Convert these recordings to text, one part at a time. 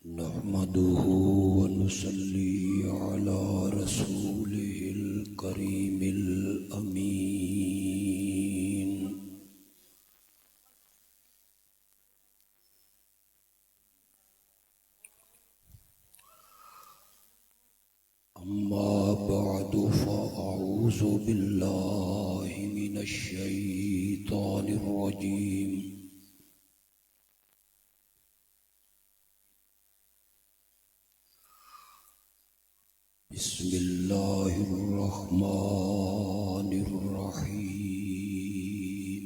نحمده ونصلي على رسوله الكريم الأمين. أما بعد فأعوذ بالله من الشيطان الرجيم. بسم الله الرحمن الرحيم.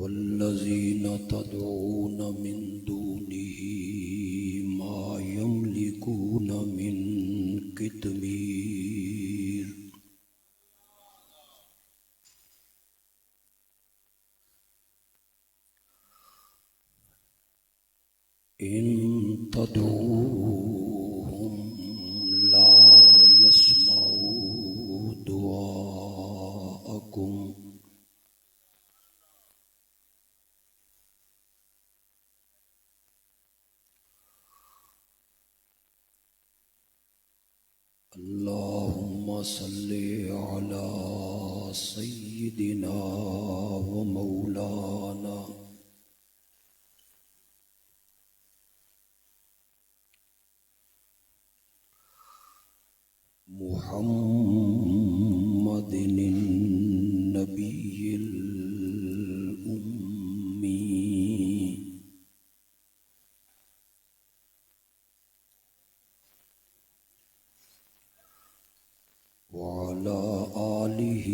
والذين تدعون من دونه ما يملكون من قطمير. إن تدعوهم لا يسمعوا دعاءكم اللهم صل على سيدنا ومولانا محمد النبي الأمي وعلى آله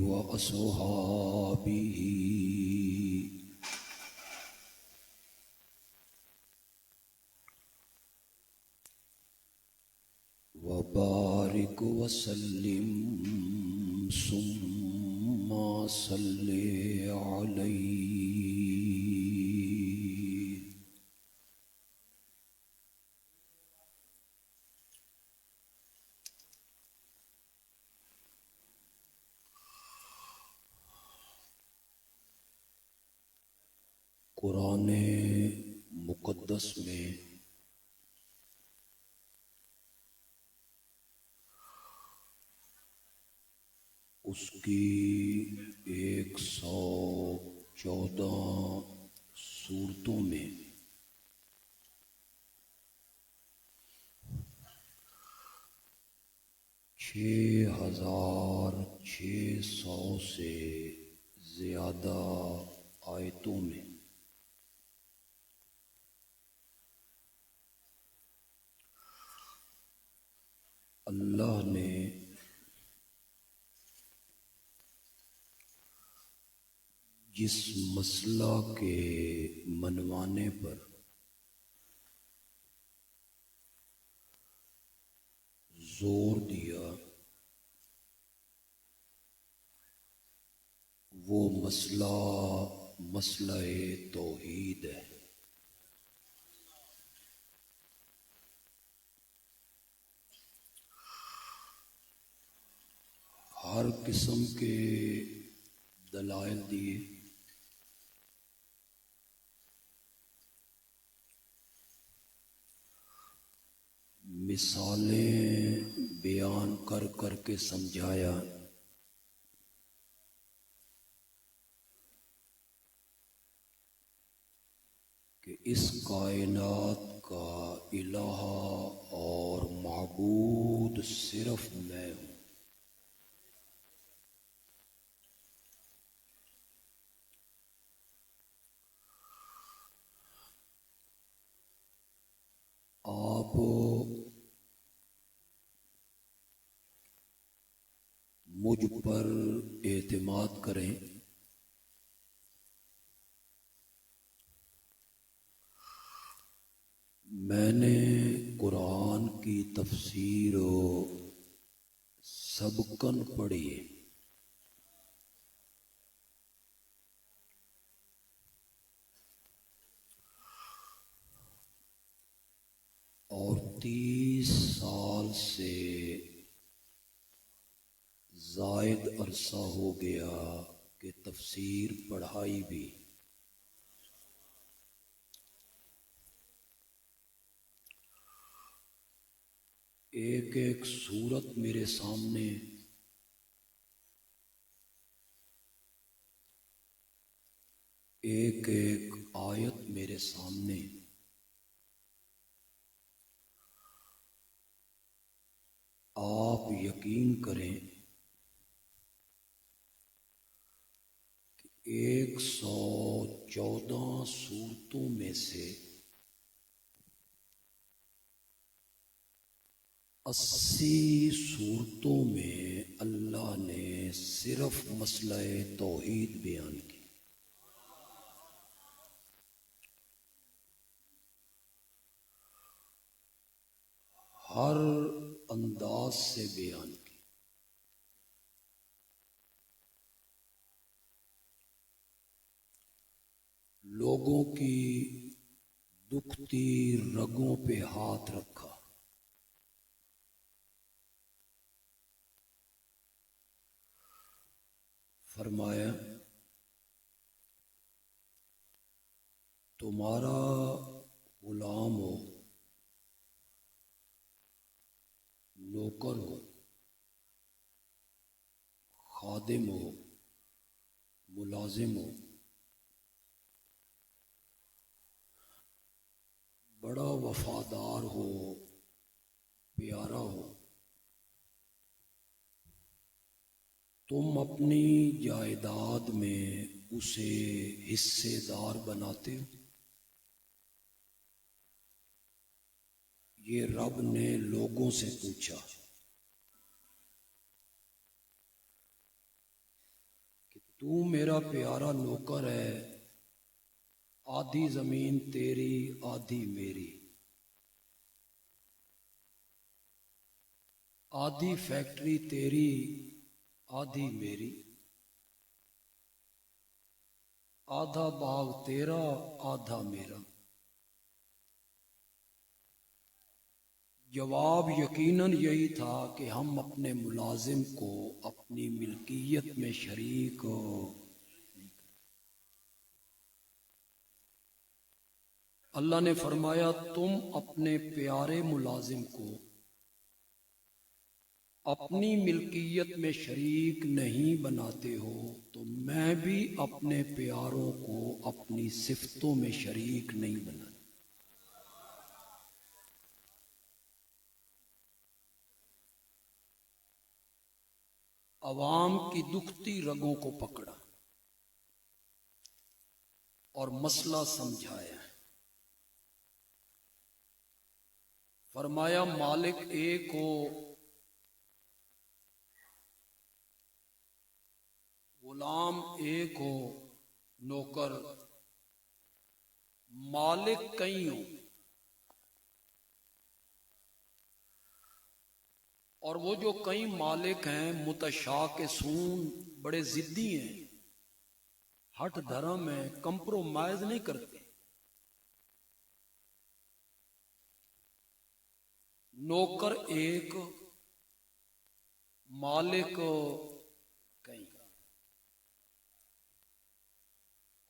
وأصحابه وبارك وسلم ثم صل عليه. قرآن مقدس میں اس کی 114 صورتوں میں چھ ہزار 600 سے زیادہ آیتوں میں اللہ نے جس مسئلہ کے منوانے پر زور دیا وہ مسئلہ توحید ہے. ہر قسم کے دلائل دیے، مثالیں بیان کر کر کے سمجھایا کہ اس کائنات کا الہ اور معبود صرف میں ہوں. آپ مجھ پر اعتماد کریں، میں نے قرآن کی تفسیر سبقاً پڑھی ہے اور 30 سال سے زائد عرصہ ہو گیا کہ تفسیر پڑھائی بھی، ایک ایک صورت میرے سامنے ایک ایک آیت میرے سامنے، آپ یقین کریں کہ 114 صورتوں میں سے 80 صورتوں میں اللہ نے صرف مسئلہ توحید بیان کی، ہر انداز سے بیان کی۔ لوگوں کی دکھتی رگوں پہ ہاتھ رکھا، فرمایا تمہارا غلام ہو، نوکر ہو، خادم ہو، ملازم ہو، بڑا وفادار ہو، پیارا ہو، تم اپنی جائیداد میں اسے حصے دار بناتے ہو؟ یہ رب نے لوگوں سے پوچھا کہ تو میرا پیارا نوکر ہے، آدھی زمین تیری آدھی میری، آدھی فیکٹری تیری آدھی میری، آدھا باغ تیرا آدھا میرا۔ جواب یقیناً یہی تھا کہ ہم اپنے ملازم کو اپنی ملکیت میں شریک اللہ نے فرمایا تم اپنے پیارے ملازم کو اپنی ملکیت میں شریک نہیں بناتے ہو تو میں بھی اپنے پیاروں کو اپنی صفتوں میں شریک نہیں بناتا۔ عوام کی دکھتی رگوں کو پکڑا اور مسئلہ سمجھایا، فرمایا مالک ایک ہو، غلام ایک ہو، نوکر، مالک کئی ہو، اور وہ جو کئی مالک ہیں متشاکسون، بڑے ضدی ہیں، ہٹ دھرم ہیں، کمپرومائز نہیں کرتے۔ نوکر ایک، مالک کئی،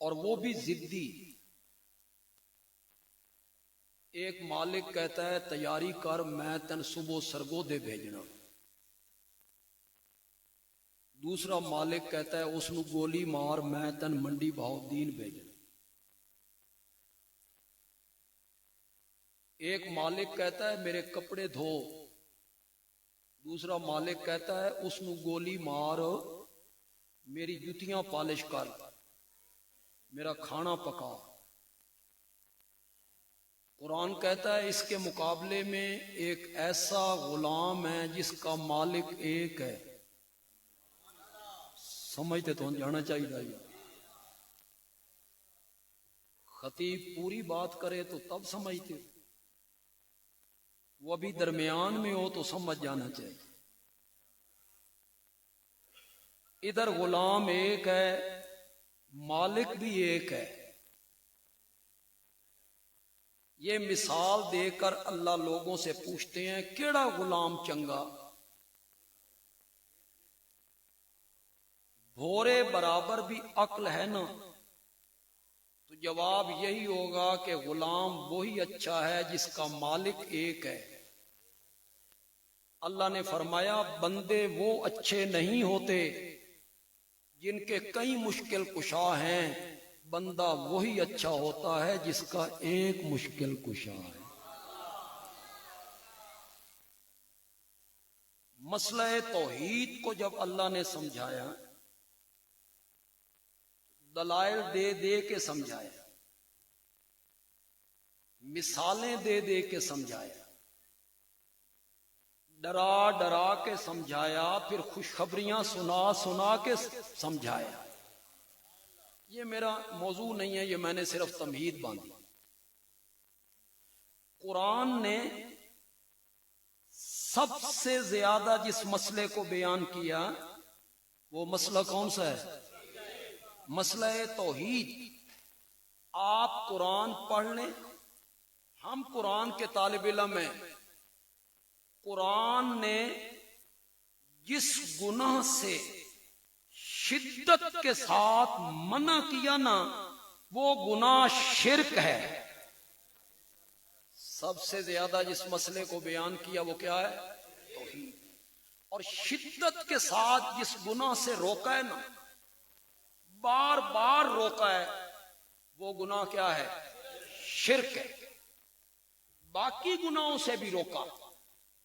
اور وہ بھی ضدی۔ ایک مالک کہتا ہے تیاری کر، میں تن صبح سرگودے بھیجنا، دوسرا مالک کہتا ہے اس نو گولی مار، میں تن منڈی بہاؤ دین بھیجنا۔ ایک مالک کہتا ہے میرے کپڑے دھو، دوسرا مالک کہتا ہے اس نو گولی مار، میری جتیاں پالش کر، میرا کھانا پکا۔ قرآن کہتا ہے اس کے مقابلے میں ایک ایسا غلام ہے جس کا مالک ایک ہے۔ سمجھتے تو جانا چاہیے، خطیب پوری بات کرے تو تب سمجھتے، وہ ابھی درمیان میں ہو تو سمجھ جانا چاہیے۔ ادھر غلام ایک ہے، مالک بھی ایک ہے۔ یہ مثال دے کر اللہ لوگوں سے پوچھتے ہیں کیڑا غلام چنگا؟ بھورے برابر بھی عقل ہے نا، تو جواب یہی ہوگا کہ غلام وہی اچھا ہے جس کا مالک ایک ہے۔ اللہ نے فرمایا بندے وہ اچھے نہیں ہوتے جن کے کئی مشکل کشا ہیں، بندہ وہی اچھا ہوتا ہے جس کا ایک مشکل کشا ہے۔ مسئلہ توحید کو جب اللہ نے سمجھایا، دلائل دے دے کے سمجھایا، مثالیں دے دے کے سمجھایا، ڈرا ڈرا کے سمجھایا، پھر خوشخبریاں سنا سنا کے سمجھایا۔ یہ میرا موضوع نہیں ہے، یہ میں نے صرف تمہید باندھی۔ قرآن نے سب سے زیادہ جس مسئلے کو بیان کیا وہ مسئلہ کون سا ہے؟ مسئلہ توحید۔ آپ قرآن پڑھ لیں، ہم قرآن کے طالب علم ہیں، قرآن نے جس گناہ سے شدت کے ساتھ منع کیا نا، وہ گناہ شرک ہے۔ سب سے زیادہ جس مسئلے کو بیان کیا وہ کیا ہے؟ توحید۔ اور شدت کے ساتھ جس گناہ سے روکا ہے نا، بار بار روکا ہے، وہ گناہ کیا ہے؟ شرک ہے۔ باقی گناہوں سے بھی روکا،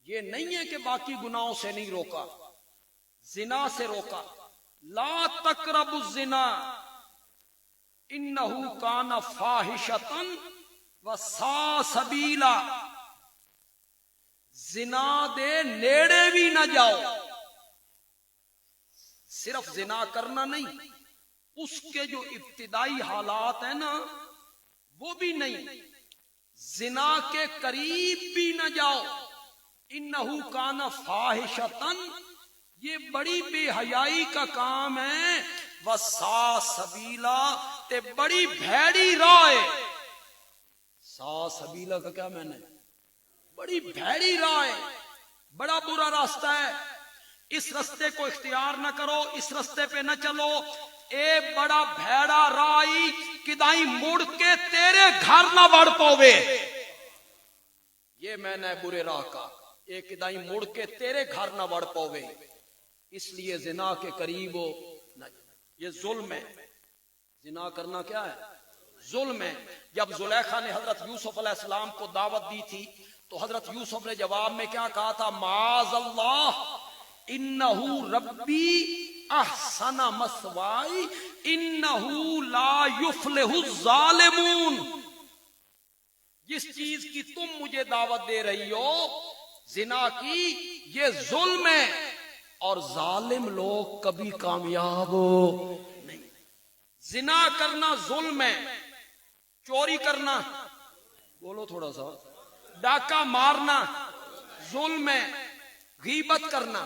یہ نہیں ہے کہ باقی گناہوں سے نہیں روکا۔ زنا سے روکا، لا تقربوا الزنا انہ کان فاحشۃ وساء سبیلا۔ زنا دے نیڑے بھی نہ جاؤ۔ صرف زنا کرنا نہیں، اس کے جو ابتدائی حالات ہیں نا وہ بھی نہیں، زنا کے قریب بھی نہ جاؤ۔ انہ کان فاحشۃ، یہ بڑی بے حیائی کا کام ہے، وساء سبیلا، تے بڑی بھیڑی راہ ہے۔ سا سبیلا کا کیا معنی ہے؟ بڑی بھیڑی راہ ہے، بڑا برا راستہ ہے، اس رستے کو اختیار نہ کرو، اس رستے پہ نہ چلو۔ اے بڑا بھیڑا رائی کدائی مڑ کے تیرے گھر نہ بڑھ پوے، یہ معنی ہے برے راہ کا، اے کدائی مڑ کے تیرے گھر نہ بڑھ پوے، اس لیے زنا کے قریب ہو نہ۔ یہ ظلم ہے، زنا کرنا کیا ہے؟ ظلم ہے۔ جب زلیخا نے حضرت یوسف علیہ السلام کو دعوت دی تھی تو حضرت یوسف نے جواب میں کیا کہا تھا؟ معاذ اللہ انہ ربی احسن مثوائی انہ لا یفلح الظالمون۔ جس چیز کی تم مجھے دعوت دے رہی ہو، زنا کی، یہ ظلم ہے اور ظالم لوگ کبھی کامیاب نہیں۔ زنا کرنا ظلم ہے، چوری کرنا، بولو تھوڑا سا، ڈاکہ مارنا ظلم ہے، غیبت کرنا،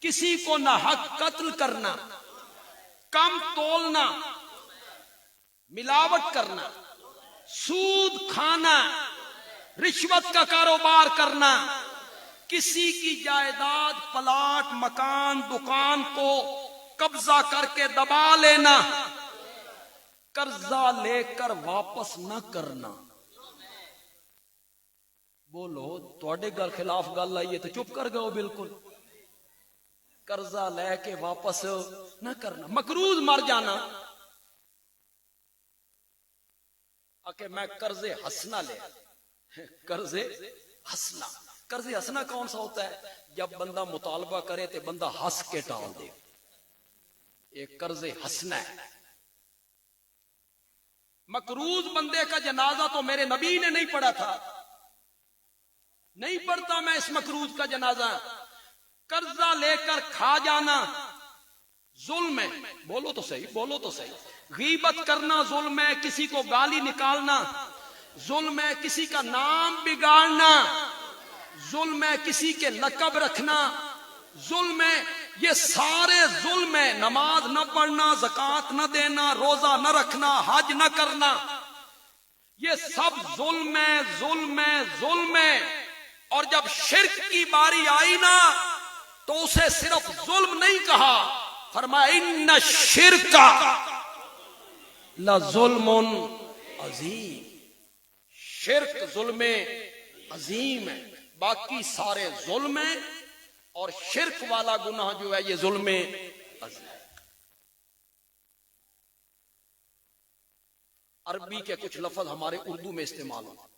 کسی کو نہ حق قتل کرنا، کم تولنا، ملاوٹ کرنا، سود کھانا، رشوت کا کاروبار کرنا، کسی کی جائیداد، پلاٹ، مکان، دکان کو قبضہ کر کے دبا لینا، قرضہ لے کر واپس نہ کرنا۔ بولو تواڈے گل خلاف گل آئی ہے تو چپ کر گئے بالکل۔ قرضہ لے کے واپس نہ کرنا، مقروض مر جانا، کہ میں قرض ہنسنا لے، قرض ہنسنا، قرض ہنسنا کون سا ہوتا ہے؟ جب بندہ مطالبہ کرے تو بندہ ہنس کے ٹال دے، ایک قرض ہنسنا ہے۔ مقروض بندے کا جنازہ تو میرے نبی نے نہیں پڑھا تھا، نہیں پڑھتا میں اس مقروض کا جنازہ۔ قرضہ لے کر کھا جانا ظلم ہے، بولو تو صحیح، بولو تو صحیح۔ غیبت کرنا ظلم ہے، کسی کو گالی نکالنا ظلم ہے، کسی کا نام بگاڑنا ظلم ہے، کسی کے لقب رکھنا ظلم ہے، یہ سارے ظلم ہے۔ نماز نہ پڑھنا، زکوٰۃ نہ دینا، روزہ نہ رکھنا، حج نہ کرنا، یہ سب ظلم ہے، ظلم ہے، ظلم ہے۔ اور جب شرک کی باری آئی نا تو اسے صرف ظلم نہیں کہا، فرمایا ان الشرک لظلم عظیم، شرک ظلم عظیم ہے، باقی سارے ظلم ہیں اور شرک والا گناہ جو ہے یہ ظلم عظیم۔ عربی کے کچھ لفظ ہمارے اردو میں استعمال ہوتے ہیں،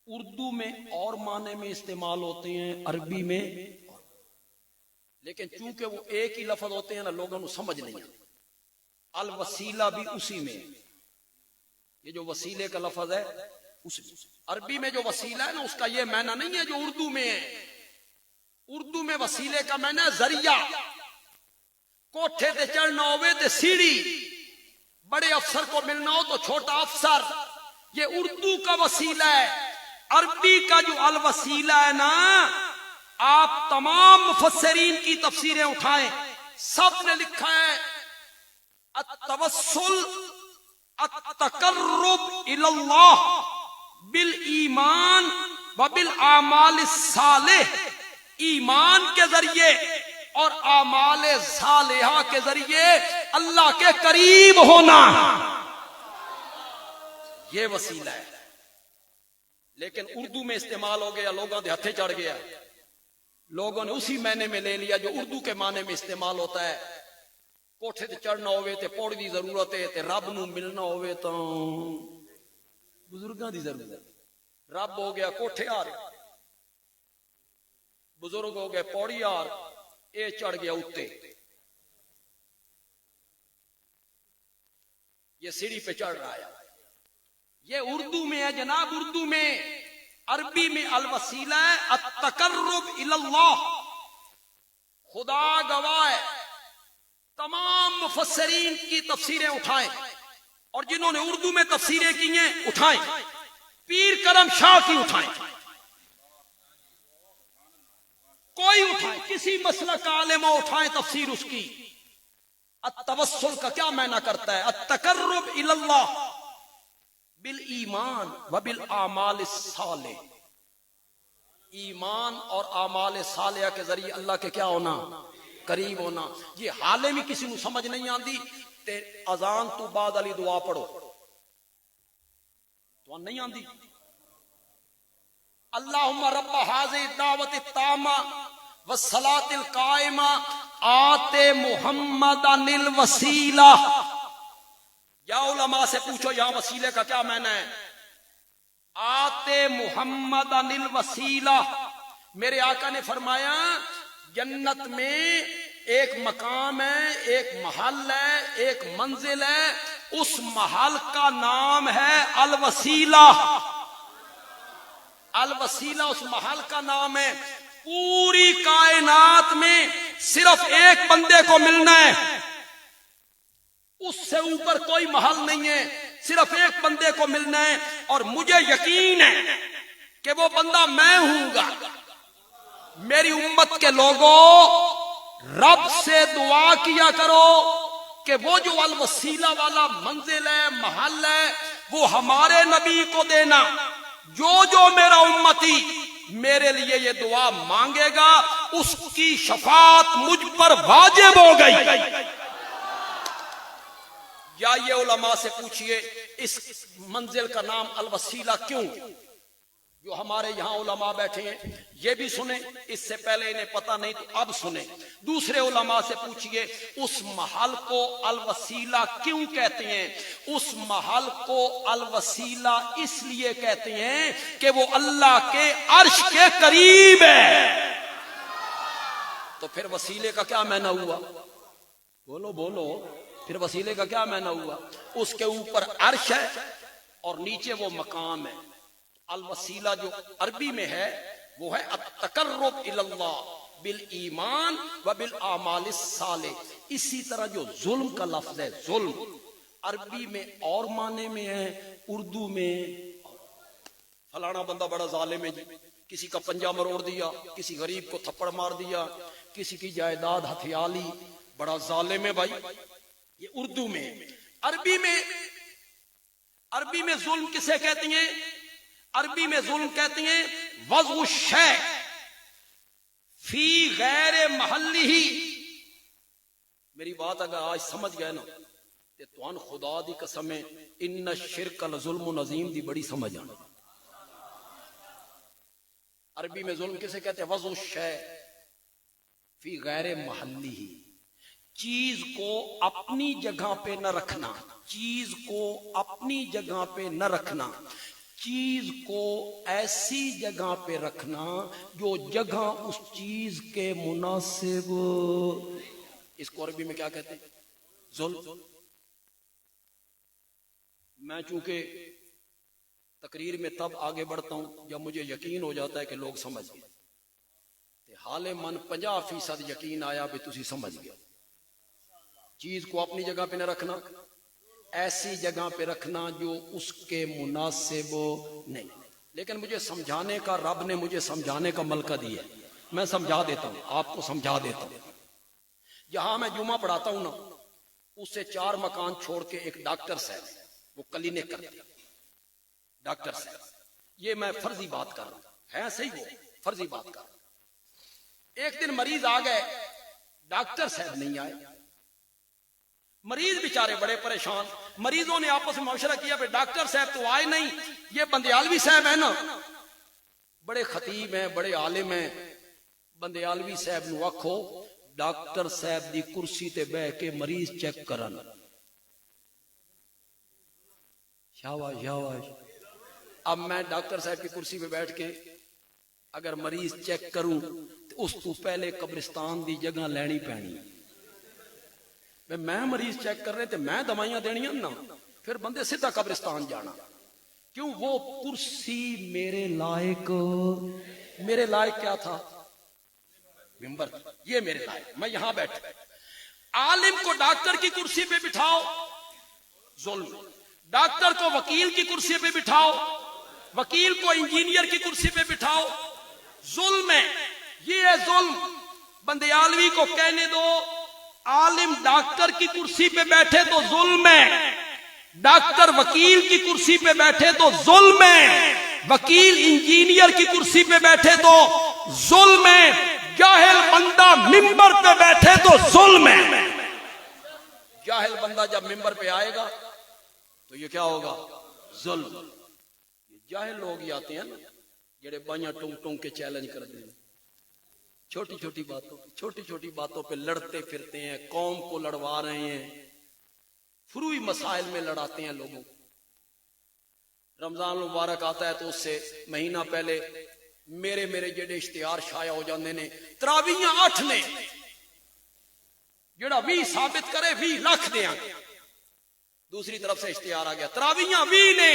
اردو میں اور معنی میں استعمال ہوتے ہیں، عربی میں، لیکن چونکہ وہ ایک ہی لفظ ہوتے ہیں نا، لوگوں کو سمجھ نہیں آتا۔ الوسیلہ بھی اسی میں، یہ جو وسیلے کا لفظ ہے اس میں، عربی میں جو وسیلہ ہے نا اس کا یہ معنی نہیں ہے جو اردو میں ہے۔ اردو میں وسیلے کا معنی ہے ذریعہ، کوٹھے تے چڑھنا ہوئے تے سیڑھی، بڑے افسر کو ملنا ہو تو چھوٹا افسر، یہ اردو کا وسیلہ ہے۔ عربی کا جو الوسیلہ ہے نا، آپ تمام مفسرین کی تفسیریں اٹھائیں، سب نے لکھا ہے التوسل التقرب الی اللہ بالایمان وبالاعمال الصالح، ایمان کے ذریعے اور اعمال صالحہ کے ذریعے اللہ کے قریب ہونا، یہ وسیلہ ہے۔ لیکن اردو میں استعمال ہو گیا، لوگوں کے ہتھے چڑھ گیا، لوگوں نے اسی معنی میں لے لیا جو اردو کے معنی میں استعمال ہوتا ہے۔ کوٹھے تے چڑھنا ہوئے تے پوڑی دی ضرورت ہے، تے رب نو ملنا ہوئے تو بزرگاں دی ضرورت ہے۔ رب ہو گیا کوٹھے آ رہے، بزرگ ہو گئے پوڑی آ رہے، اے چڑھ گیا اتے، یہ سیڑھی پہ چڑھ رہا ہے۔ یہ اردو میں ہے جناب، اردو میں۔ عربی میں الوسیلہ ہے التقرب الی اللہ، خدا گواہ ہے، تمام مفسرین کی تفسیریں اٹھائیں اور جنہوں نے اردو میں تفسیریں کی ہیں اٹھائیں، پیر کرم شاہ کی اٹھائیں، کوئی اٹھائیں، کسی مسلک کا عالم اٹھائیں تفسیر اس کی۔ التوسل کا کیا معنی کرتا ہے؟ التقرب الی اللہ بالایمان وبالاعمال الصالح، ایمان اور اعمال صالحہ کے ذریعے اللہ کے کیا ہونا؟ قریب ہونا۔ یہ حالے میں کسی کو سمجھ نہیں آندی تے اذان تو بعد والی دعا پڑھو تو نہیں آندی، اللہم رب هذه الدعوة التامة والصلاة القائمة آت محمدا الوسیلہ۔ یا علماء سے پوچھو یہاں وسیلے کا کیا معنی ہے؟ آت محمدا الوسیلہ، میرے آقا نے فرمایا جنت میں ایک مقام ہے، ایک محل ہے، ایک منزل ہے، اس محل کا نام ہے الوسیلہ۔ الوسیلہ اس محل کا نام ہے۔ پوری کائنات میں صرف ایک بندے کو ملنا ہے، اس سے اوپر کوئی محل نہیں ہے، صرف ایک بندے کو ملنا ہے، اور مجھے یقین ہے کہ وہ بندہ میں ہوں گا۔ میری امت کے لوگوں، رب سے دعا کیا کرو کہ وہ جو الوسیلہ والا منزل ہے، محل ہے، وہ ہمارے نبی کو دینا۔ جو میرا امتی میرے لیے یہ دعا مانگے گا اس کی شفاعت مجھ پر واجب ہو گئی۔ یا یہ علماء سے پوچھئے اس منزل کا نام الوسیلہ کیوں؟ جو ہمارے یہاں علماء بیٹھے ہیں یہ بھی سنیں، اس سے پہلے انہیں پتہ نہیں تو اب سنیں۔ دوسرے علماء سے پوچھئے اس محل کو الوسیلہ کیوں کہتے ہیں؟ اس محل کو الوسیلہ اس لیے کہتے ہیں کہ وہ اللہ کے عرش کے قریب ہے۔ تو پھر وسیلے کا کیا معنی ہوا؟ بولو پھر وسیلے کا کیا معنی ہوا؟ اس کے اوپر عرش ہے اور نیچے وہ مقام ہے۔ الوسیلہ جو عربی میں ہے وہ ہے التقرب الی اللہ بالایمان وبالاعمال الصالح۔ اسی طرح جو ظلم کا لفظ ہے، ظلم عربی میں اور معنی میں ہے، اردو میں فلانا بندہ بڑا ظالم ہے جی، کسی کا پنجہ مروڑ دیا، کسی غریب کو تھپڑ مار دیا، کسی کی جائیداد ہتھیا لی، بڑا ظالم ہے بھائی، یہ اردو میں۔ عربی میں ظلم کسے کہتی ہیں؟ عربی میں ظلم کہتی ہیں وضع الشیء فی غیر محلہ میری بات اگر آج سمجھ گئے نا تے توان خدا دی قسم ہے ان الشرک لظلم عظیم دی بڑی سمجھ آنا. عربی میں ظلم کسے کہتے ہیں؟ وضع الشیء فی غیر محلی ہی، چیز کو اپنی جگہ پہ نہ رکھنا، چیز کو اپنی جگہ پہ نہ رکھنا، چیز کو ایسی جگہ پہ رکھنا جو جگہ اس چیز کے مناسب. اس کو عربی میں کیا کہتے ہیں؟ ظلم. میں چونکہ تقریر میں تب آگے بڑھتا ہوں جب مجھے یقین ہو جاتا ہے کہ لوگ سمجھ گئے. حال من 50% یقین آیا بھی تسی سمجھ گئے. چیز کو اپنی جگہ پہ نہ رکھنا، ایسی جگہ پہ رکھنا جو اس کے مناسب نہیں. لیکن مجھے سمجھانے کا، رب نے مجھے سمجھانے کا ملکہ دیا ہے، میں سمجھا دیتا ہوں، آپ کو سمجھا دیتا ہوں. یہاں میں جمعہ پڑھاتا ہوں نا، اس سے 4 مکان چھوڑ کے ایک ڈاکٹر صاحب، وہ کلینک کرتے ہیں، ڈاکٹر صاحب، یہ میں فرضی بات کر رہا ہوں، ہے صحیح، وہ فرضی بات کر رہا ہوں. ایک دن مریض آ گئے، ڈاکٹر صاحب نہیں آئے. مریض بیچارے بڑے پریشان. مریضوں نے آپس میں مشورہ کیا کہ ڈاکٹر صاحب تو آئے نہیں، یہ بندیالوی صاحب ہیں نا، بڑے خطیب ہیں، بڑے عالم ہیں، بندیالوی صاحب نو آکھو ڈاکٹر صاحب دی کرسی تے بیٹھ کے مریض چیک کرن. شاباش شاباش. اب میں ڈاکٹر صاحب کی کرسی پہ بیٹھ کے اگر مریض چیک کروں تو اس تو پہلے قبرستان دی جگہ لینی پینی. میں مریض چیک کر رہے تھے، میں دوائیاں دینیاں نا، پھر بندے سیدھا قبرستان جانا. کیوں؟ وہ کرسی میرے لائق، میرے لائق کیا تھا؟ ممبر. یہ میرے لائق، میں یہاں بیٹھا. عالم کو ڈاکٹر کی کرسی پہ بٹھاؤ، ظلم. ڈاکٹر کو وکیل کی کرسی پہ بٹھاؤ، وکیل کو انجینئر کی کرسی پہ بٹھاؤ، ظلم ہے. یہ ہے ظلم. بندیالوی کو کہنے دو عالم ڈاکٹر کی کرسی پہ بیٹھے تو ظلم ہے، ڈاکٹر وکیل کی کرسی پہ بیٹھے تو ظلم ہے، وکیل انجینئر کی کرسی پہ بیٹھے تو ظلم ہے، جاہل بندہ ممبر پہ بیٹھے تو ظلم ہے. جاہل بندہ جب ممبر پہ آئے گا تو یہ کیا ہوگا؟ ظلم. یہ جاہل لوگ ہی آتے ہیں نا جڑے بائیاں ٹونگ ٹونگ کے چیلنج کر دیں، چھوٹی چھوٹی باتوں پہ لڑتے پھرتے ہیں، قوم کو لڑوا رہے ہیں، فروئی مسائل میں لڑاتے ہیں لوگوں. رمضان مبارک آتا ہے تو اس سے مہینہ پہلے میرے جڑے اشتہار شائع ہو جاندے نے، تراویحاں 8 نے، جڑا 20 ثابت کرے 20 لاکھ دیاں گے. دوسری طرف سے اشتہار آ گیا، تراویحاں 20 نے،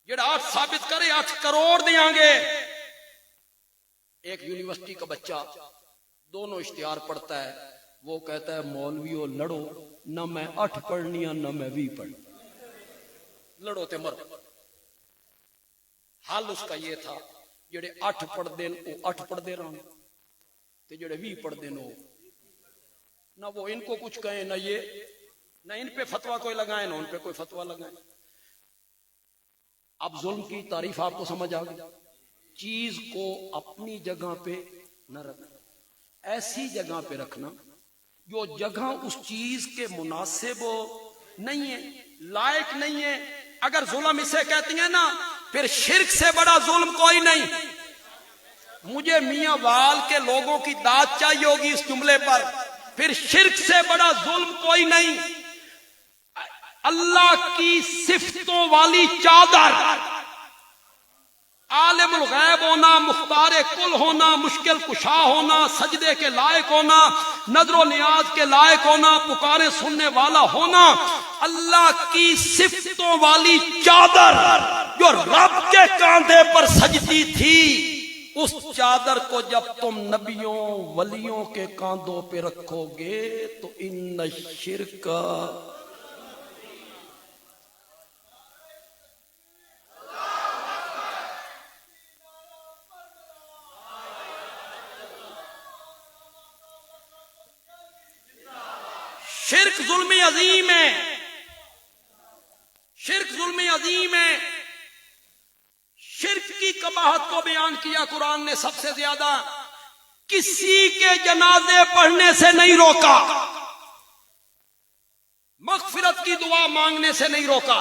جڑا 8 ثابت کرے 8 کروڑ دیاں گے. ایک یونیورسٹی کا بچہ دونوں اشتہار پڑھتا ہے، وہ کہتا ہے مولویوں لڑو، نہ میں 8 پڑھنی نہ میں 20 پڑھنی، لڑو تے مرو. حال اس کا یہ تھا جڑے 8 پڑھ دیں وہ 8 پڑھ دے رہا ہوں، تے جڑے 20 پڑھ دیں نہ وہ ان کو کچھ کہیں، نہ ان پہ فتویٰ کوئی لگائیں، نہ ان پہ کوئی فتویٰ لگائیں. اب ظلم کی تعریف آپ کو سمجھ آ گئی. چیز کو اپنی جگہ پہ نہ رکھنا، ایسی جگہ پہ رکھنا جو جگہ اس چیز کے مناسب نہیں ہے، لائق نہیں ہے. اگر ظلم اسے کہتی ہیں نا، پھر شرک سے بڑا ظلم کوئی نہیں. مجھے میاں وال کے لوگوں کی داد چاہیے ہوگی اس جملے پر، پھر شرک سے بڑا ظلم کوئی نہیں. اللہ کی صفتوں والی چادر، عالم الغیب ہونا، مختار کل ہونا، مشکل کشا ہونا، سجدے کے لائق ہونا، نظر و نیاز کے لائق ہونا، پکارے سننے والا ہونا، اللہ کی صفتوں والی چادر جو رب کے کاندھے پر سجتی تھی، اس چادر کو جب تم نبیوں ولیوں کے کاندھوں پہ رکھو گے تو ان الشرک شرک ظلم عظیم ہے، شرک ظلم عظیم ہے. شرک کی قباحت کو بیان کیا قرآن نے سب سے زیادہ. کسی کے جنازے پڑھنے سے نہیں روکا، مغفرت کی دعا مانگنے سے نہیں روکا.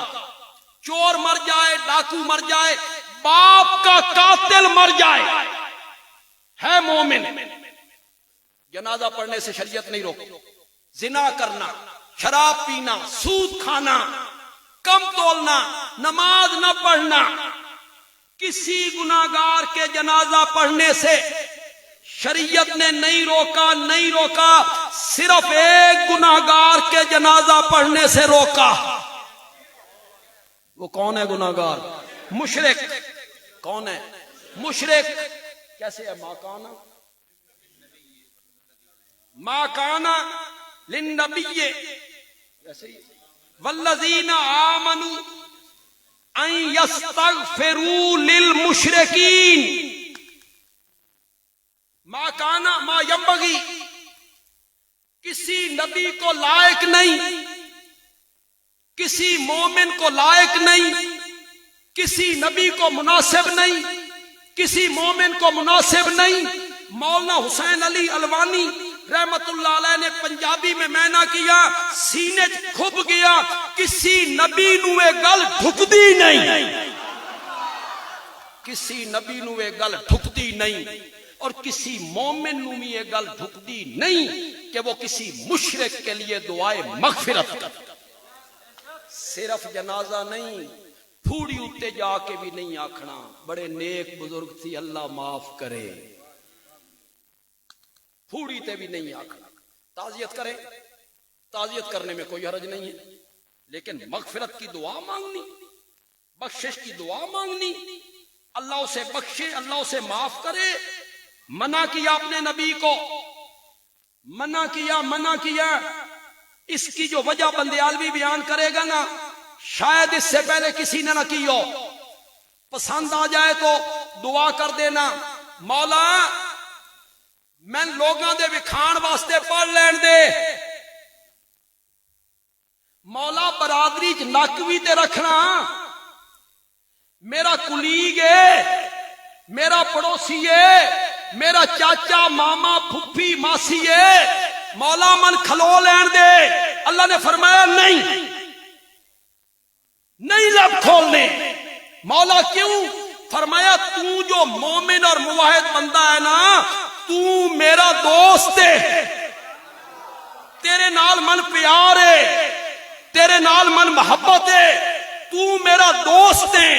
چور مر جائے، ڈاکو مر جائے، باپ کا قاتل مر جائے، ہے مومن، جنازہ پڑھنے سے شریعت نہیں روکی. زنا کرنا، شراب پینا، سود کھانا، کم تولنا، نماز نہ پڑھنا، کسی گناہگار کے جنازہ پڑھنے سے شریعت نے نہیں روکا. نہیں روکا، صرف ایک گناہگار کے جنازہ پڑھنے سے روکا. وہ کون ہے گناہگار؟ مشرک. کون ہے مشرک؟ کیسے ہے؟ ما کانا للنبی والذین آمنوا ان یستغفروا للمشرکین. ما کانا ما ینبغی، کسی نبی کو لائق نہیں، کسی مومن کو لائق نہیں، کسی نبی کو مناسب نہیں، کسی مومن کو مناسب نہیں. مولانا حسین علی الوانی رحمت اللہ علیہ نے پنجابی میں مینا کیا، سینے کھب گیا، کسی نبی نو اے گل ڈھکدی نہیں، کسی نبی نو اے گل ڈھکدی نہیں، اور کسی مومن نو بھی یہ گل ڈھکدی نہیں کہ وہ کسی مشرک کے لیے دعائے مغفرت کرے. صرف جنازہ نہیں، پھوڑی اتے جا کے بھی نہیں آکھنا بڑے نیک بزرگ تھی اللہ معاف کرے، پھوڑی تے بھی نہیں آکھنا. تعزیت کریں، تعزیت کرنے میں کوئی حرج نہیں ہے، لیکن مغفرت کی دعا مانگنی، بخشش کی دعا مانگنی، اللہ اسے بخشے، اللہ اسے معاف کرے. منع کیا اپنے نبی کو، منع کیا. اس کی جو وجہ بندیالوی بیان کرے گا نا، شاید اس سے پہلے کسی نے نہ کی ہو. پسند آ جائے تو دعا کر دینا، مولا میں لوگاں دے وکھان واسطے پڑھ لین دے، مولا برادری چ نک بھی تے رکھنا، میرا کلیگ ہے، میرا پڑوسی ہے، میرا چاچا ماما پھپھی ماسی ہے، مولا من کھلو لین دے. اللہ نے فرمایا نہیں لب کھولنے. مولا کیوں؟ فرمایا تو جو مومن اور موحد بندہ ہے نا، تو میرا دوست ہے، تیرے نال من پیار ہے، تیرے نال من محبت ہے، تو میرا دوست ہے،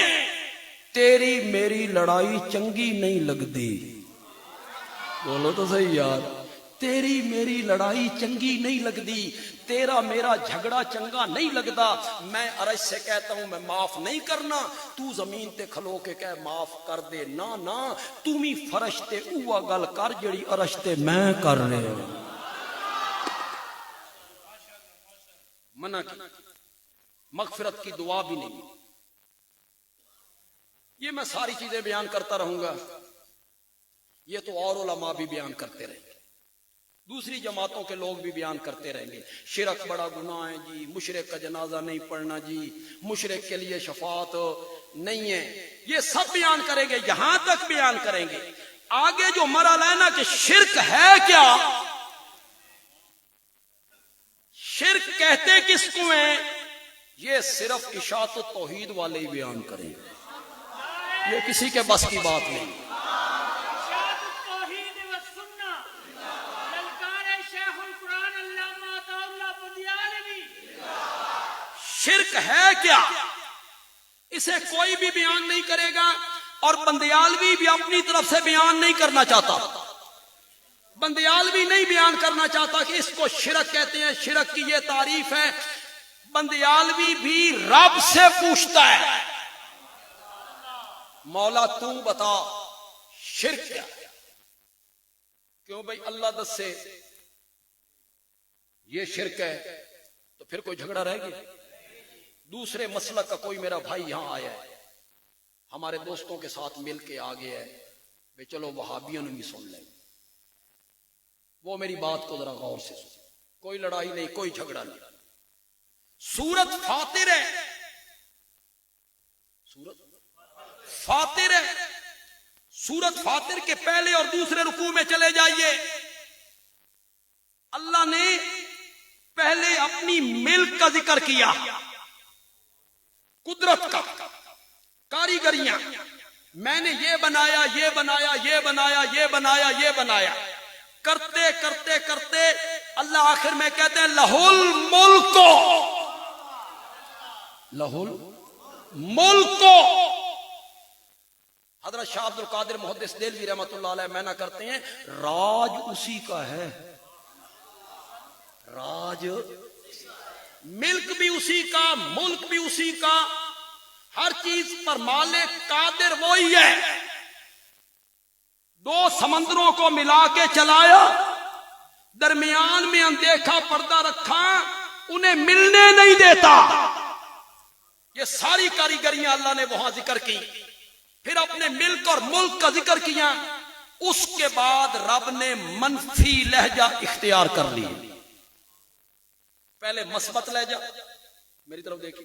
تیری میری لڑائی چنگی نہیں لگدی. بولو تو صحیح یار، تیری میری لڑائی چنگی نہیں لگدی، تیرا میرا جھگڑا چنگا نہیں لگدا. میں عرش سے کہتا ہوں میں معاف نہیں کرنا، تو زمین تے کھلو کے کہہ معاف کر دے. نا تو بھی فرش تے اوہ گل کر جڑی عرش تے میں کر رہے ہوں. منع کی، مغفرت کی دعا بھی نہیں. یہ میں ساری چیزیں بیان کرتا رہوں گا، یہ تو اور علماء بھی بیان کرتے رہیں گے، دوسری جماعتوں کے لوگ بھی بیان کرتے رہیں گے. شرک بڑا گناہ ہے جی، مشرک کا جنازہ نہیں پڑھنا جی، مشرک کے لیے شفاعت نہیں ہے، یہ سب بیان کریں گے، یہاں تک بیان کریں گے. آگے جو مرحلہ ہے نا کہ شرک ہے کیا، شرک کہتے کس کو ہیں، یہ صرف اشاعت توحید والے ہی بیان کریں گے، یہ کسی کے بس کی بات نہیں. شرک ہے کیا، اسے کوئی بھی بیان نہیں کرے گا، اور بندیالوی بھی اپنی طرف سے بیان نہیں کرنا چاہتا. بندیالوی نہیں بیان کرنا چاہتا کہ اس کو شرک کہتے ہیں، شرک کی یہ تعریف ہے. بندیالوی بھی رب سے پوچھتا ہے، مولا تو بتا شرک کیا ہے. کیوں بھائی اللہ دس سے یہ شرک ہے تو پھر کوئی جھگڑا رہ گیا. دوسرے مسلک کا کوئی میرا بھائی یہاں آیا ہے، ہمارے دوستوں کے ساتھ مل کے آ گیا ہے، بھئی چلو وہابیوں نے بھی سن لیں. وہ میری بات کو ذرا غور سے سن، کوئی لڑائی نہیں، کوئی جھگڑا نہیں. سورت فاطر ہے، سورت فاطر ہے، سورت فاطر کے پہلے اور دوسرے رکوع میں چلے جائیے. اللہ نے پہلے اپنی ملک کا ذکر کیا, قدرت کا, کاریگریاں. میں نے یہ بنایا, یہ بنایا, یہ بنایا, یہ بنایا, یہ بنایا. کرتے کرتے کرتے اللہ آخر میں کہتے ہیں لہل ملک, لہل ملک. حضرت شاہ عبد القادر محدث دہلوی رحمۃ اللہ علیہ میں نہ کرتے ہیں راج اسی کا ہے, راج, ملک بھی اسی کا, ملک بھی اسی کا, ہر چیز پر مالک قادر وہی ہے. دو سمندروں کو ملا کے چلایا, درمیان میں اندیکھا پردہ رکھا, انہیں ملنے نہیں دیتا. یہ ساری کاریگریاں اللہ نے وہاں ذکر کی. پھر اپنے ملک اور ملک کا ذکر کیا. اس کے بعد رب نے منفی لہجہ اختیار کر لی. پہلے مثبت لہجہ, میری طرف دیکھیں,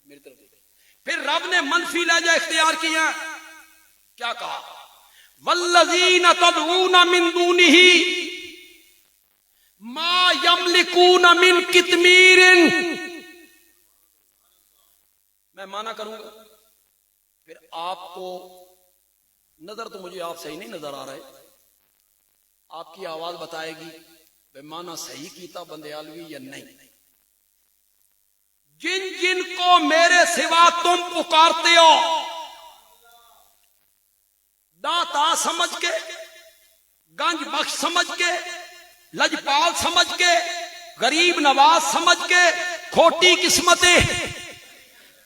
میری طرف دیکھیں. پھر رب نے منفی لہجہ اختیار کیا. کیا کہا؟ والذین تدعون من دونہ ما یملکون من قطمیر. میں مانا کروں گا, پھر آپ کو نظر تو مجھے آپ صحیح نہیں نظر آ رہے, آپ کی آواز بتائے گی بے مانا صحیح کیتا بندیالوی یا نہیں. جن جن کو میرے سوا تم پکارتے ہو, داتا سمجھ کے, گنج بخش سمجھ کے, لجپال سمجھ کے, غریب نواز سمجھ کے, کھوٹی قسمتیں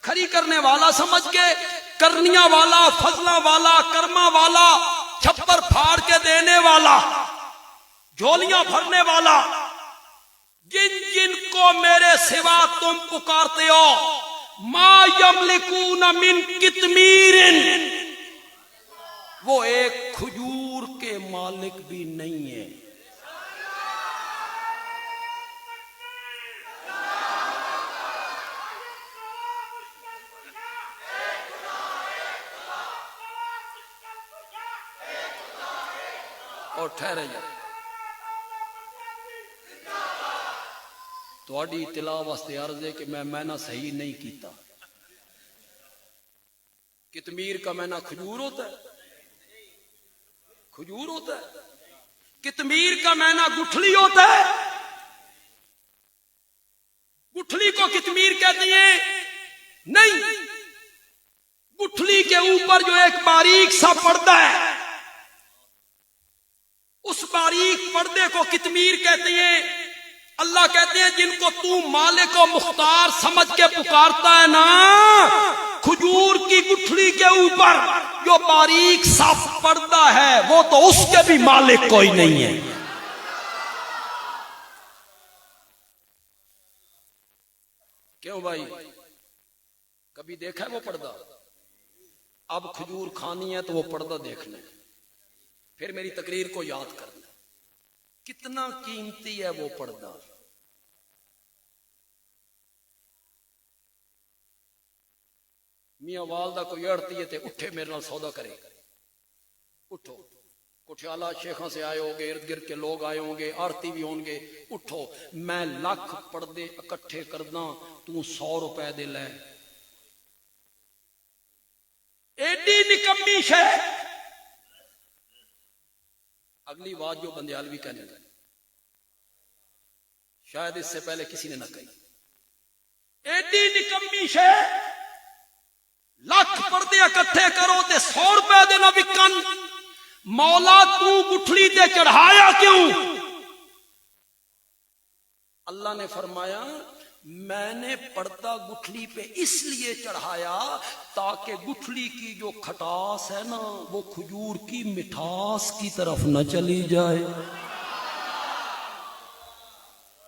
کھری کرنے والا سمجھ کے, کرنیاں والا, فضلہ والا, کرما والا, چھپر پھاڑ کے دینے والا, جھولیاں بھرنے والا, جن جن کو میرے سوا تم پکارتے ہو ما یملکون من قطمیر, وہ ایک کھجور کے مالک بھی نہیں ہے. اور ٹھہرے جائے تھوڑی اطلاع واسطے عرض ہے کہ میں نہ صحیح نہیں کیتا. قطمیر کا میں نہ کھجور ہوتا ہے, کھجور ہوتا ہے. قطمیر کا میں نہ گٹھلی ہوتا ہے, گٹھلی کو قطمیر کہتی ہیں نہیں. گٹھلی کے اوپر جو ایک باریک سا پردہ ہے, اس باریک پردے کو قطمیر کہتے ہیں. اللہ کہتے ہیں جن کو تو مالک و مختار سمجھ کے پکارتا ہے نا, کھجور کی گٹھلی کے اوپر جو باریک سا پردہ ہے وہ تو اس کے بھی مالک کوئی نہیں ہے. کیوں بھائی, کبھی دیکھا ہے وہ پردہ؟ اب کھجور کھانی ہے تو وہ پردہ دیکھنا ہے, پھر میری تقریر کو یاد کرنا. کتنا قیمتی ہے وہ پردہ. میاں والدہ کو یڑتی ہے تے اٹھے میرے نال سودا کرے, اٹھو. کٹھیالہ شیخاں سے آئے ہوگے, ارد گرد کے لوگ آئے ہوں گے, آرتی بھی ہوں گے. اٹھو, میں 1,00,000 پردے اکٹھے کرداں, تو 100 روپے دے لے. ایڈی نکمی شے. اگلی بات جو بندیالوی کہنے لگا, شاید اس سے پہلے کسی نے نہ کہی. ایڈی نکمی شے, 1,00,000 پردے اکٹھے کرو تے 100 روپے دینا بکن. مولا تو گٹھلی تے چڑھایا کیوں؟ اللہ نے فرمایا میں نے پردہ گٹھلی پہ اس لیے چڑھایا تاکہ گٹھلی کی جو کھٹاس ہے نا وہ کھجور کی مٹھاس کی طرف نہ چلی جائے.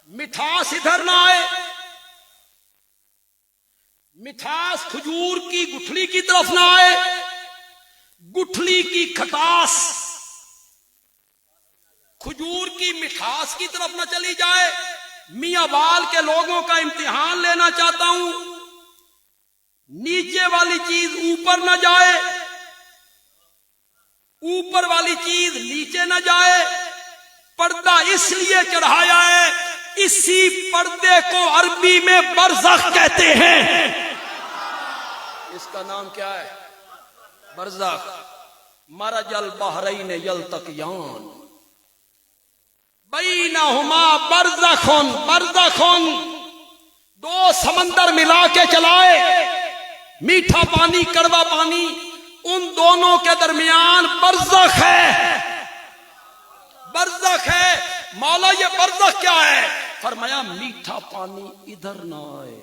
مٹھاس ادھر نہ آئے, مٹھاس کھجور کی گٹھلی کی طرف نہ آئے, گٹھلی کی کھٹاس کھجور کی مٹھاس کی طرف نہ چلی جائے. میاں وال کے لوگوں کا امتحان لینا چاہتا ہوں, نیچے والی چیز اوپر نہ جائے, اوپر والی چیز نیچے نہ جائے. پردہ اس لیے چڑھایا ہے, اسی پردے کو عربی میں برزخ کہتے ہیں. اس کا نام کیا ہے؟ برزخ. مرج البحرین یلتقیان بینہما برزخن. برزخن دو سمندر ملا کے چلائے, میٹھا پانی کڑوا پانی, ان دونوں کے درمیان برزخ ہے. برزخ ہے. مولا یہ برزخ کیا ہے؟ فرمایا میٹھا پانی ادھر نہ آئے,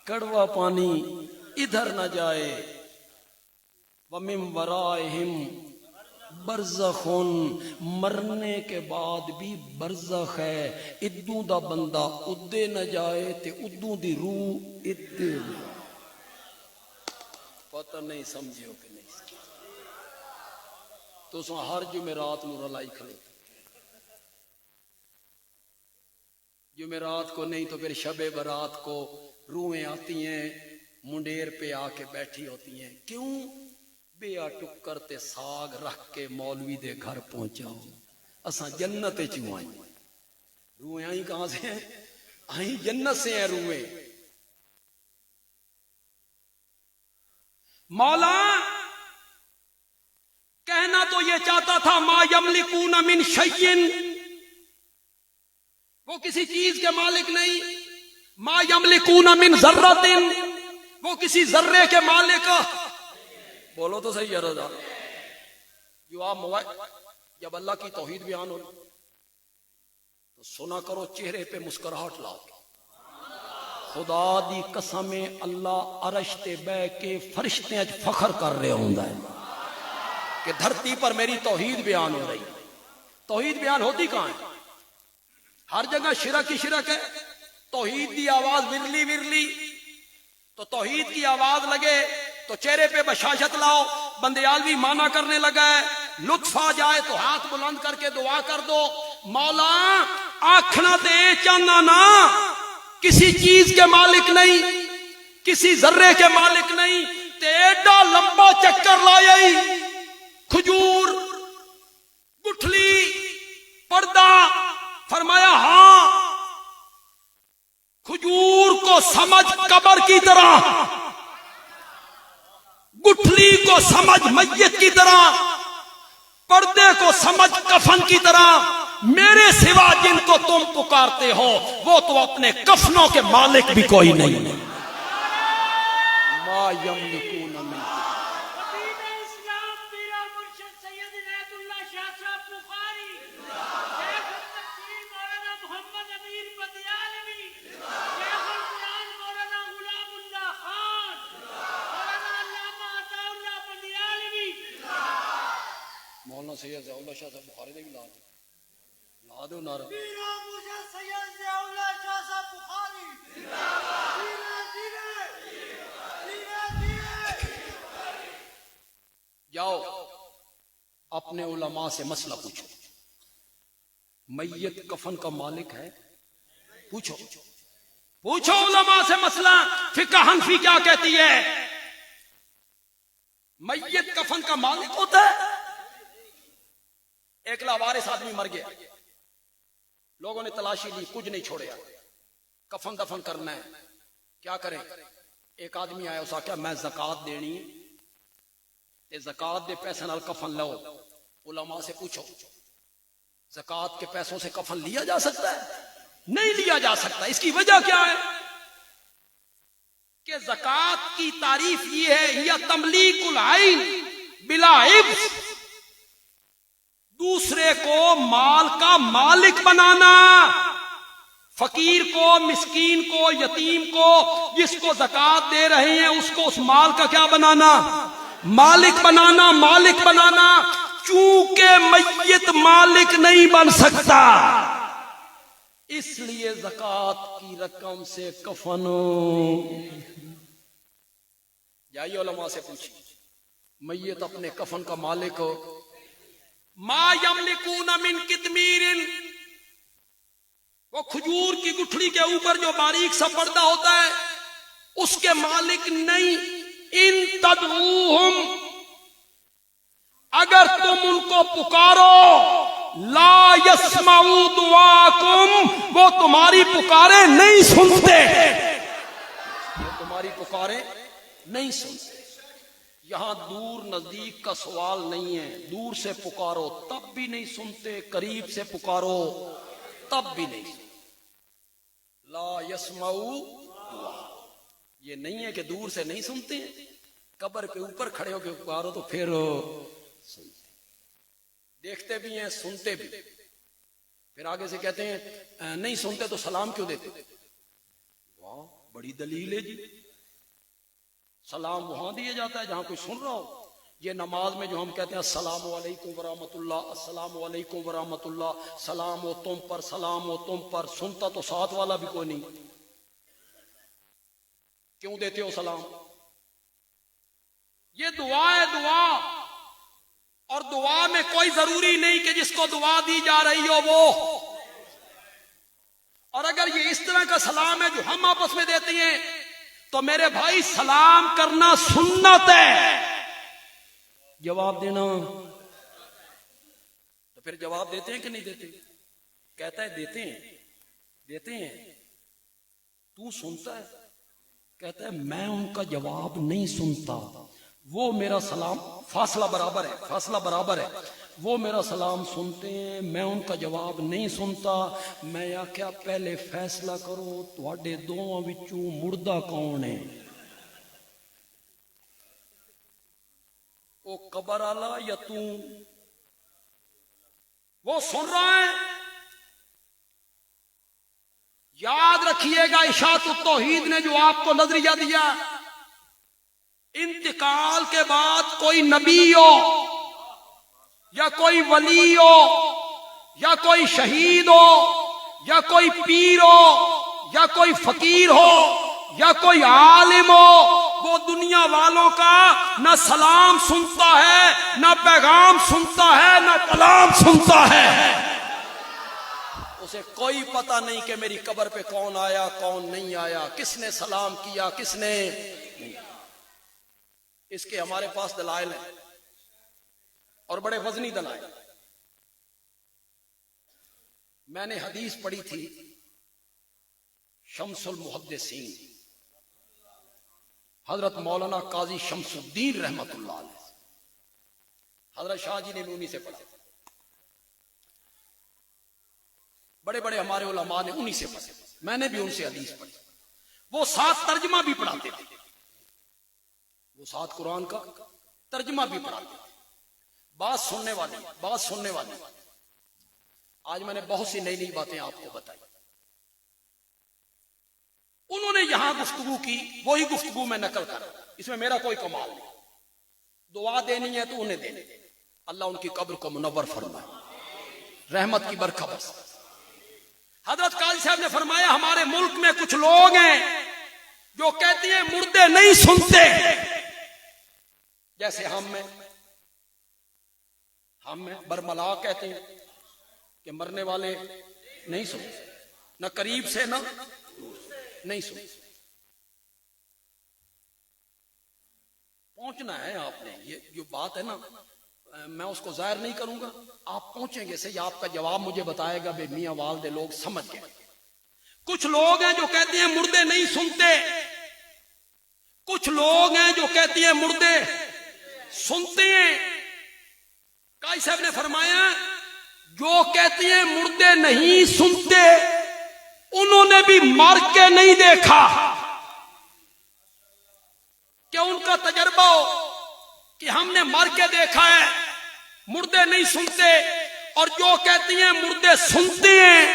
کڑوا پانی ادھر نہ جائے. وَمِن وَرَائِهِمْ برزخن, مرنے کے بعد بھی برزخ ہے. ادوں دا بندہ ادے نہ جائے تے ادوں دی روح ادے. پتہ نہیں سمجھو کہ نہیں سمجھو. تو سو ہر جمعرات نو رلائی کھڑے, جمعرات کو نہیں تو پھر شب برات کو روحیں آتی ہیں, منڈیر پہ آ کے بیٹھی ہوتی ہیں. کیوں؟ بیا ٹکر تے ساگ رکھ کے مولوی دے گھر پہنچاؤ, اساں جنت چوں آئی. روحیں آئی کہاں سے ہیں؟ آئی جنت سے ہیں روحیں. مولا کہنا تو یہ چاہتا تھا ما یملکون من شیء, وہ کسی چیز کے مالک نہیں. ما یملکون من ذرۃ, وہ کسی ذرے کے مالک. بولو تو صحیح ہے رضا. جو آپ جب اللہ کی توحید بیان ہو تو سنا کرو, چہرے پہ مسکراہٹ لاؤ. خدا دی قسم اللہ عرش تے بہ کے فرشتے اج فخر کر رہے ہوندا ہے کہ دھرتی پر میری توحید بیان ہو رہی. توحید بیان ہوتی کہاں ہے؟ ہر جگہ شرک ہی شرک ہے. توحید دی آواز ورلی ورلی, تو توحید کی آواز لگے تو چہرے پہ بشاشت لاؤ. بندیالوی مانا کرنے لگا ہے, لطف آ جائے تو ہاتھ بلند کر کے دعا کر دو. مولا آنکھنا تے چاہنا نا, کسی چیز کے مالک نہیں, کسی ذرے کے مالک نہیں. تے ایڈا لمبا چکر لائی, کھجور, گٹھلی, پردہ. فرمایا ہاں, کھجور کو سمجھ قبر کی طرح, گٹھلی کو سمجھ میت کی طرح, پردے کو سمجھ کفن کی طرح. میرے سوا جن کو تم پکارتے ہو وہ تو اپنے کفنوں کے مالک بھی کوئی نہیں. ما یملکون من مولانا سید ضیاء اللہ شاہ صاحب بخاری دے بھی لا دو نعرہ. جاؤ اپنے علماء سے مسئلہ پوچھو, میت کفن کا مالک ہے؟ پوچھو پوچھو علماء سے مسئلہ. فقہ حنفی کیا کہتی ہے؟ میت کفن کا مالک ہوتا ہے. ایک لاوارث آدمی مر گیا, لوگوں نے تلاشی لی, کچھ نہیں چھوڑیا, کفن دفن کرنا ہے, کیا کریں؟ ایک آدمی آیا, اس آخیا میں زکات دینی ہے, تے زکات دے پیسے نال کفن لو. علماء سے پوچھو زکات کے پیسوں سے کفن لیا جا سکتا ہے؟ نہیں لیا جا سکتا. اس کی وجہ کیا ہے؟ کہ زکات کی تعریف یہ ہے, یا تملیک العین بلا عبس, دوسرے کو مال کا مالک بنانا. فقیر کو, مسکین کو, یتیم کو, جس کو زکات دے رہے ہیں اس کو اس مال کا کیا بنانا؟ مالک بنانا. مالک بنانا. چونکہ میت مالک نہیں بن سکتا, اس لیے زکات کی رقم سے کفن. جائیے علماء سے پوچھیں, میت اپنے کفن کا مالک ہو. ما یملکون من قطمیر, وہ کھجور کی گٹھلی کے اوپر جو باریک سا پردہ ہوتا ہے اس کے مالک نہیں. ان تدعوہم, اگر تم ان کو پکارو لا یسمعوا دعاکم، وہ تمہاری پکارے نہیں سنتے، وہ تمہاری پکارے نہیں سنتے۔ یہاں دور نزدیک کا سوال نہیں ہے، دور سے پکارو تب بھی نہیں سنتے، قریب سے پکارو تب بھی نہیں سنتے۔ لا یسمعوا دعا، یہ نہیں ہے کہ دور سے نہیں سنتے ہیں، قبر کے اوپر کھڑے ہو کے پکارو تو پھر سنتے، دیکھتے بھی ہیں سنتے بھی۔ پھر آگے سے کہتے ہیں نہیں سنتے تو سلام کیوں دیتے؟ واہ بڑی دلیل ہے جی، سلام وہاں دیا جاتا ہے جہاں کوئی سن رہا ہو۔ یہ نماز میں جو ہم کہتے ہیں السلام علیکم ورحمۃ اللہ، السلام علیکم ورحمۃ اللہ، سلام ہو تم پر، سلام ہو تم پر، سنتا تو ساتھ والا بھی کوئی نہیں، کیوں دیتے ہو سلام؟ یہ دعا ہے، دعا، اور دعا میں کوئی ضروری نہیں کہ جس کو دعا دی جا رہی ہو وہ، اور اگر یہ اس طرح کا سلام ہے جو ہم آپس میں دیتے ہیں تو میرے بھائی سلام کرنا سنت ہے، جواب دینا تو پھر جواب دیتے ہیں کہ نہیں دیتے؟ کہتا ہے دیتے ہیں، دیتے ہیں، تو سنتا ہے؟ کہتا ہے میں ان کا جواب نہیں سنتا، وہ میرا سلام، فاصلہ برابر ہے، فاصلہ برابر ہے، وہ میرا سلام سنتے ہیں، میں ان کا جواب نہیں سنتا۔ میں آخیا پہلے فیصلہ کرو تواڈے دوواں وچوں مردہ کون ہے؟ وہ قبر والا یا تو؟ وہ سن رہا ہے؟ یاد رکھیے گا اشاعت التوحید نے جو آپ کو نظریہ دیا، انتقال کے بعد کوئی نبی ہو یا کوئی ولی ہو یا کوئی شہید ہو یا کوئی پیر ہو یا کوئی فقیر ہو یا کوئی عالم ہو، وہ دنیا والوں کا نہ سلام سنتا ہے، نہ پیغام سنتا ہے، نہ کلام سنتا ہے۔ اسے کوئی پتہ نہیں کہ میری قبر پہ کون آیا کون نہیں آیا، کس نے سلام کیا کس نے نہیں۔ اس کے ہمارے پاس دلائل ہیں اور بڑے وزنی دلائل۔ میں نے حدیث پڑھی تھی شمس المحدثین حضرت مولانا قاضی شمس الدین رحمت اللہ علیہ، حضرت شاہ جی نے بھی انہی سے پڑھا، بڑے بڑے ہمارے علماء نے انہی سے پڑھا، میں نے بھی ان سے حدیث پڑھی۔ وہ ساتھ ترجمہ بھی پڑھاتے تھے، وہ ساتھ قرآن کا ترجمہ بھی پڑھاتے تھے۔ بات سننے والے، بات سننے والے، آج میں نے بہت سی نئی نئی باتیں آپ کو بتائی۔ انہوں نے یہاں گفتگو کی، وہی گفتگو میں نقل کر رہا ہوں، اس میں میرا کوئی کمال نہیں۔ دعا دینی ہے تو انہیں دینی، اللہ ان کی قبر کو منور فرمائے، رحمت کی برکھا برس۔ حضرت قاضی صاحب نے فرمایا ہمارے ملک میں کچھ لوگ ہیں جو کہتے ہیں مردے نہیں سنتے، جیسے ہم میں برملا کہتے ہیں کہ مرنے والے نہیں سنتے، نہ قریب سے نہ نہیں سنتے۔ پہنچنا ہے آپ نے، یہ جو بات ہے نا میں اس کو ظاہر نہیں کروں گا، آپ پہنچیں گے صحیح، آپ کا جواب مجھے بتائے گا بے میاں والدے لوگ سمجھ گئے۔ کچھ لوگ ہیں جو کہتے ہیں مردے نہیں سنتے، کچھ لوگ ہیں جو کہتے ہیں مردے سنتے ہیں۔ قاضی صاحب نے فرمایا جو کہتے ہیں مردے نہیں سنتے انہوں نے بھی مر کے نہیں دیکھا کہ ان کا تجربہ ہو کہ ہم نے مر کے دیکھا ہے مردے نہیں سنتے، اور جو کہتی ہیں مردے سنتے ہیں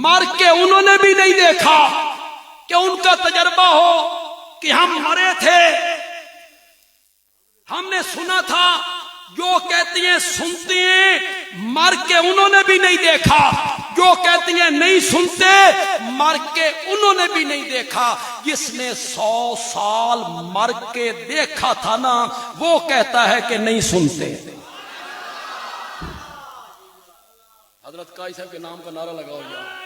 مر کے انہوں نے بھی نہیں دیکھا کہ ان کا تجربہ ہو کہ ہم مرے تھے، ہم نے سنا تھا۔ جو کہتی ہیں سنتے ہیں مر کے انہوں نے بھی نہیں دیکھا، جو کہتی ہیں نہیں سنتے مر کے انہوں نے بھی نہیں دیکھا۔ جس نے 100 سال مر کے دیکھا تھا نا وہ کہتا ہے کہ نہیں سنتے۔ حضرت قاضی صاحب کے نام کا نعرہ لگاؤ یار۔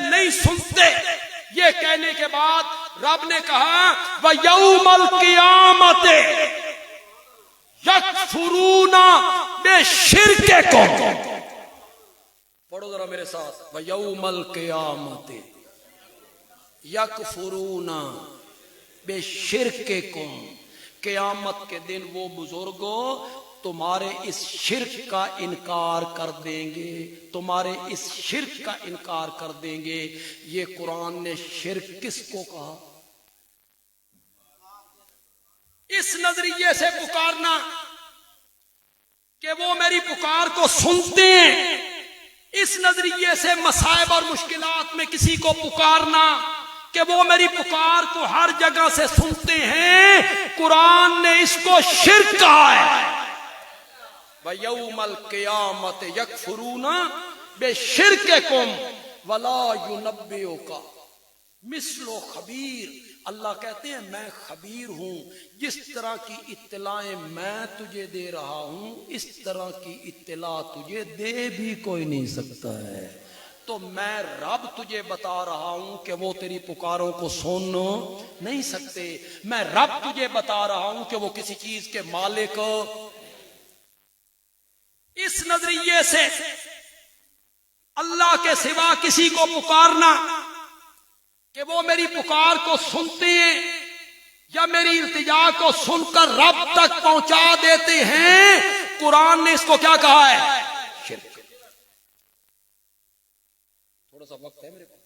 نہیں سنتے. یہ کہنے کے بعد رب نے کہا وَيَوْمَ الْقِيَامَةِ يَكْفُرُونَ بِشِرْكِكُمْ. پڑھو ذرا میرے ساتھ وَيَوْمَ الْقِيَامَةِ يَكْفُرُونَ بِشِرْكِكُمْ. قیامت کے دن وہ بزرگوں تمہارے اس شرک کا انکار کر دیں گے، تمہارے اس شرک کا انکار کر دیں گے. یہ قرآن نے شرک کس کو کہا؟ اس نظریے سے پکارنا کہ وہ میری پکار کو سنتے ہیں، اس نظریے سے مصائب اور مشکلات میں کسی کو پکارنا کہ وہ میری پکار کو ہر جگہ سے سنتے ہیں، قرآن نے اس کو شرک کہا ہے. وَيَوْمَ الْقِيَامَةِ يَكْفُرُونَ بِشِرْكِكُمْ وَلَا يُنَبِّئُكَ مِثْلُ خَبِيرٍ. اللہ کہتے ہیں میں خبیر ہوں، جس طرح کی اطلاعیں میں تجھے دے رہا ہوں اس طرح کی اطلاع تجھے دے بھی کوئی نہیں سکتا ہے. تو میں رب تجھے بتا رہا ہوں کہ وہ تیری پکاروں کو سن نہیں سکتے. میں رب تجھے بتا رہا ہوں کہ وہ کسی چیز کے مالک. اس نظریے سے اللہ کے سوا کسی کو پکارنا کہ وہ میری پکار کو سنتے ہیں یا میری التجا کو سن کر رب تک پہنچا دیتے ہیں، قرآن نے اس کو کیا کہا ہے؟ شرک. تھوڑا سا وقت ہے میرے پاس،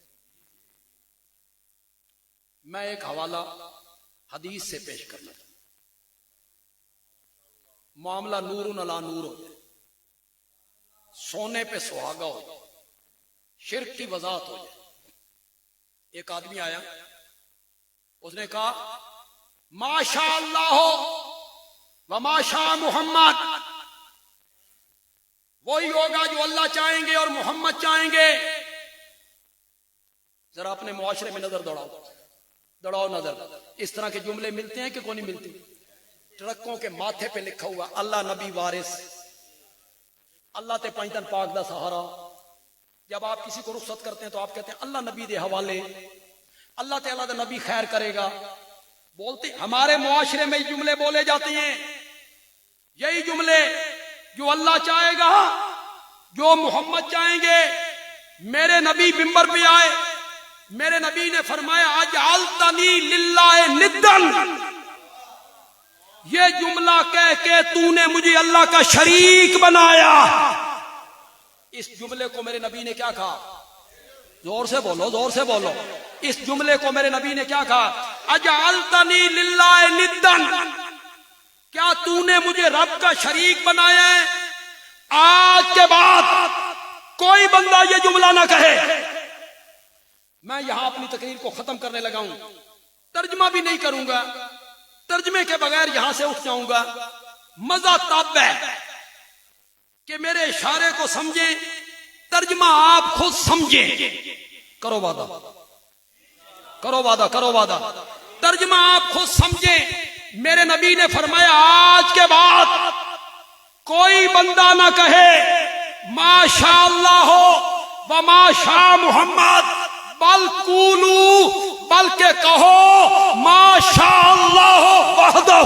میں ایک حوالہ حدیث سے پیش کرنا چاہتا ہوں. معاملہ نور علی نور ہو جائے، سونے پہ سہاگا ہو جائے، شرک کی وضاحت ہو جائے. ایک آدمی آیا، اس نے کہا ما شاء اللہ وما شاء محمد. وہی ہوگا جو اللہ چاہیں گے اور محمد چاہیں گے. ذرا اپنے معاشرے میں نظر دوڑاؤ نظر. اس طرح کے جملے ملتے ہیں کہ کوئی نہیں ملتے؟ ٹرکوں کے ماتھے پہ لکھا ہوا اللہ نبی وارث، اللہ تے پنجتن پاک دا سہارا. جب آپ کسی کو رخصت کرتے ہیں تو آپ کہتے ہیں اللہ نبی دے حوالے، اللہ تعالیٰ دا نبی خیر کرے گا. بولتے ہمارے معاشرے میں جملے بولے جاتے ہیں، یہی جملے جو اللہ چاہے گا، جو محمد چاہیں گے. میرے نبی منبر پہ آئے، میرے نبی نے فرمایا اجعلتنی للہ ندن. یہ جملہ کہہ کے تو نے مجھے اللہ کا شریک بنایا. اس جملے کو میرے نبی نے کیا کہا؟ زور سے بولو، زور سے بولو. اس جملے کو میرے نبی نے کیا کہا؟ اجعلتنی للہ ندن. کیا تو نے مجھے رب کا شریک بنایا ہے؟ آج کے بعد کوئی بندہ یہ جملہ نہ کہے. میں یہاں اپنی تقریر کو ختم کرنے لگا ہوں، ترجمہ بھی نہیں کروں گا، ترجمے کے بغیر یہاں سے اٹھ جاؤں گا. مزہ تب ہے کہ میرے اشارے کو سمجھیں، ترجمہ آپ خود سمجھیں. کرو وعدہ، کرو وعدہ، کرو وعدہ. ترجمہ آپ خود سمجھیں. میرے نبی نے فرمایا آج کے بعد کوئی بندہ نہ کہے ما شاء اللہ ہو وما شاء محمد، بل قولوا، بلکہ کہو ما شاء اللہ وحدہ.